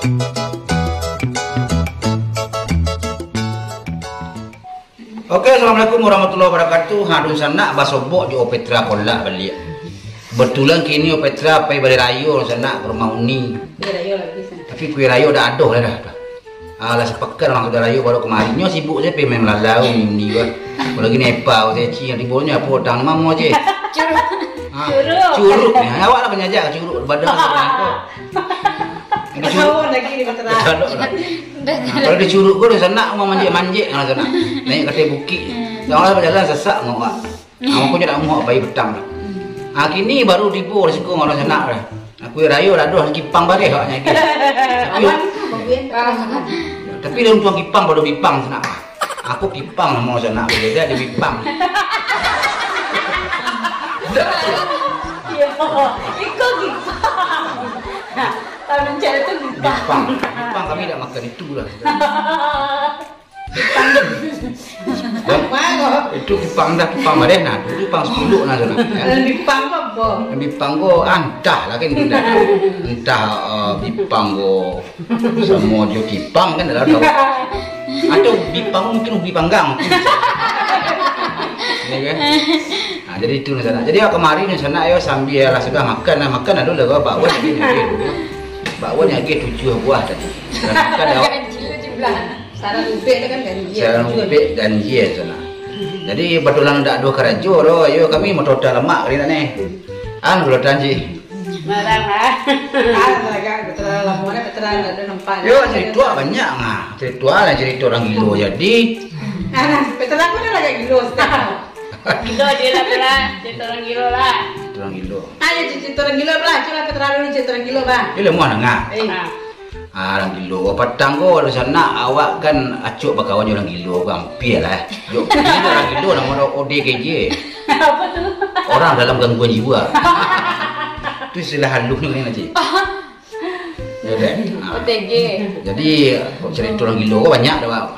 Oke, assalamualaikum warahmatullahi wabarakatuh. Hadun sana basobok di Opetra kolak balik. Betulan kini Opetra pai balik rayo sana rumah uni. Tapi kue rayo udah adoh lah dah. Alah sepekan orang sudah rayo baru kemarinnya sibuk saya pai main melalau uni kan. Kalau lagi nepa saya ci yang dibolnya apa utang mamo je. Curug. Curug. Awak lah penyajak curug badan aku. Lagi di Veteran. Kalau di curug gua sana mau manjek-manjek kalau sana. Naik kata bukit. Janganlah berjalan sesak ngok. Aku jadi ngok bayi betang. Kini baru tipu resiko orang sana dah. Aku rayo dah doh kipang bare haknya iki. Tapi dia tuang kipang baru bipang sana. Aku kipang mau sana beda di bipang. Iya, ikut kipang. Kalau mencari itu Bipang kami tidak makan itu lah. Itu kipang dah kipang mana? Nah, itu kipang 10 nah sana. Bipang apa? Bipang go antah lah kan kita. Entah bipang go semua jo kipang kan dah tahu. Atau bipang mungkin ubi panggang. Ya kan? Nah, jadi itu di sana. Jadi kemarin di sana ayo sambil lah sudah makan ada lah bakwan lagi. Bakwan lagi 7 buah tadi. Makan dah. Sarang ubek kan ganjil. Sarang ubek ganjil sana. Jadi betulan ada 2 kerajo ro, ayo kami mau total lemak kali ni. Belum janji. Marang lah. Lagi betul lamonnya betulan ada nampak. Yo cerita banyak ngah. Cerita orang gilo jadi. Betulan pun ada lagi gilo sekarang. Gilo je lah belah, cerita orang gilo lah. Orang gilo. Ayo cerita orang gilo belah, cuma betulan dulu cerita orang gilo bah. Ini lemah ngah. Orang gilo, petang ko di sana awak kan acuk bakawan orang gilo gampil lah. Yo, ini orang gilo nama ODGJ. Apa tu? Orang dalam gangguan jiwa. Itu istilah halus ni nanti. Ya deh. OTG. Jadi cerita orang gilo ko banyak dah.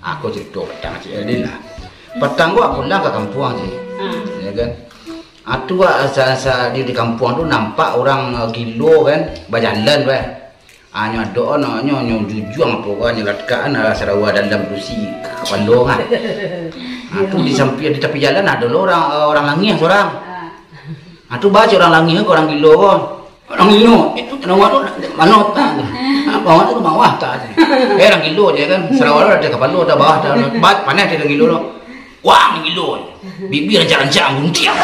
Aku cerita petang aja lah. Petang gua pulang ke kampung sih. Ya kan. Atu asa di kampung tu nampak orang gilo kan berjalan bah. Hanya doa nanya jujur apa kan nyelatkan Sarawak dalam rusi kepala kan. Tu di samping di tepi jalan ada orang langih seorang. Tu baca orang langih ke orang gilo kan. Orang gilo itu nama tu mana tak. Bawah tu bawah tak. Orang gilo je kan. Sarawak ada kepala ada bawah ada. Panas dia gilo tu. Wah gilo. Bibir rancang guntiang.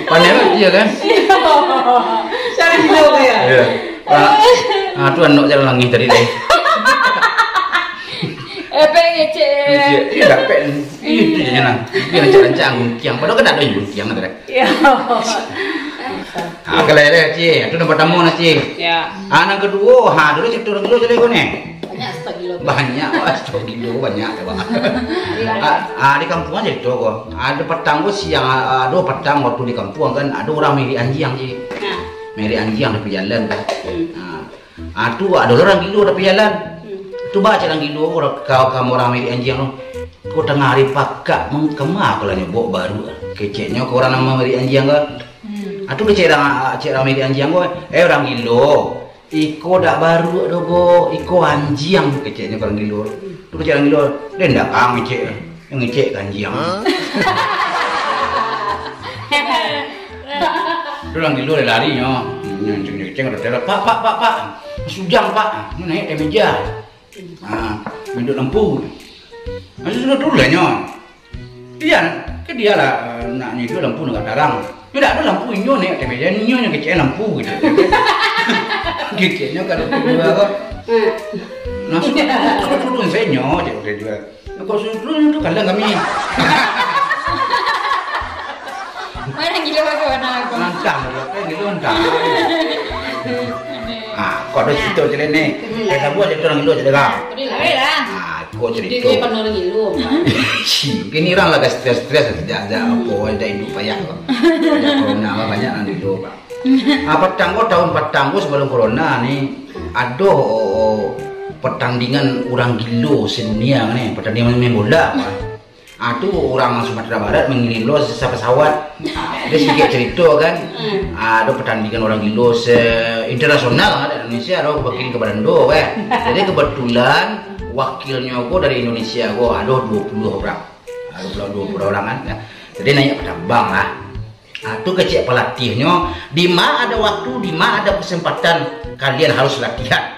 Panen dia kan? Cara gilo kaya. Ya. Tu anak jalan langit tadi deh. Ngecek. Iya, pen. Itu je nang. Dia rancang guntiang. Padahal kan ada guntiang tadi. Ya. Kalau ada cie, itu nampak tamu nasi. Ya. Anak kedua, dulu cerita orang gilo jadi kau ni. Banyak setengah kilo. Banyak, stok gilo banyak banget. Di kampung aja itu kok. Ada petang gua siang, ada petang waktu di kampung kan ada orang meri anjing je. Meri anjing di jalan kan. Tu ada orang gilo di jalan. Tu baca orang gilo kau kamu orang meri anjing tu. Kau tengah hari pakak mengkemar kalau nyebok baru. Keceknya kau orang nama meri anjing kan. Atu cek orang meri anjing kau. Orang gilo. Iko dak baru dogo, iko anjing keceknya orang gilo. Tu kecek orang gilo, dia ndak kami cek, yang ngecek anjing. Tu orang gilo lari nyo, ceng ada pak, sujang pak, ni naik ke meja, menduk lampu, masih sudah dulu lah nyo. Dia lah nak ni tu lampu nak tarang, tidak ada lampu nyo naik ke meja, nyo yang kecek lampu gitu. Gigitnya kalau kedua kok, langsung turun saya nyok je dia. Kau suruh turun tu kalah kami. Mana gila bagaimana aku? Nantang kan gitu nantang. Kau ada cerita je ni. Saya buat cerita orang gilo je dah. Boleh lah. Kau cerita. Dia kan orang gilo. Kini orang lagi stres sejak apa ada hidup payah kok. Corona banyak orang gilo pak. Tahun petanggo sebelum corona ni ada pertandingan orang gilo sedunia ni, pertandingan main bola. Tu orang Sumatera Barat mengilos pesawat. Dia sedikit cerita kan. Ada pertandingan orang gilos internasional di Indonesia, ada wakil ke Bandung Jadi kebetulan wakilnya aku dari Indonesia, aku ada 20 orang. Ada 20 orang kan. Jadi naik terbang lah. Tu kecil pelatihnya, di mana ada waktu, di mana ada kesempatan kalian harus latihan.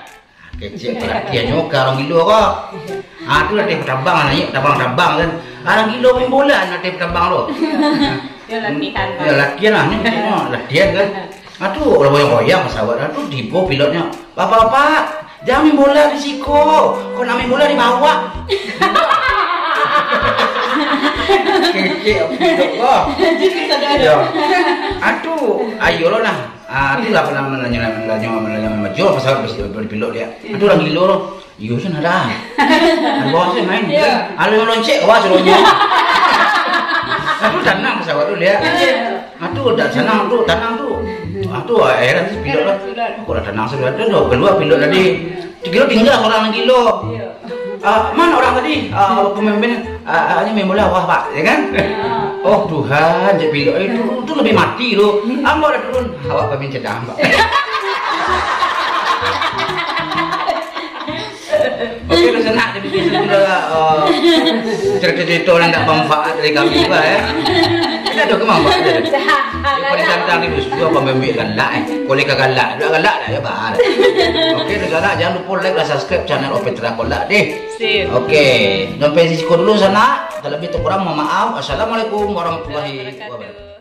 Kecil pelatihnya orang gilo kok. Tu latih terbang naik terbang kan. Orang gilo main bola latih terbang lo. Dia latihan. Ya latihan lah, latihan kan. Tu orang goyang pesawat. Tu tiba pilotnya, bapak jangan main bola risiko. Kau nak main bola di bawah. Kecil pilot kok. Ayo lo lah. Itu lah pernah menanya major pesawat pilot dia. Itu orang gilo lo. Iya sih ada. Bawa sih main. Ada yang lonceng bawah seluruhnya. Itu tenang pesawat tu lihat. Itu udah tenang tu, Itu akhirnya pilot lah. Kok udah tenang sudah. Itu kedua pilot tadi. Kilo tinggal orang gilo. Mana orang tadi? Pemimpin ini main bola wah pak, ya kan? Oh Tuhan, jadi pilot itu lebih mati loh. Amba udah turun, awak pemimpin cedang pak. Oke, udah senang jadi kita cerita orang tak manfaat dari kami pak ya. Kita ada kemanfaat. Pada tentang itu semua pemimpin galak, kolega galak, galak lah ya pak. Oke, galak jangan lupa like dan subscribe channel Opetra Kolak deh. Oke, sampai sisi dulu sana. Terlebih kurang mohon maaf. Assalamualaikum warahmatullahi wabarakatuh.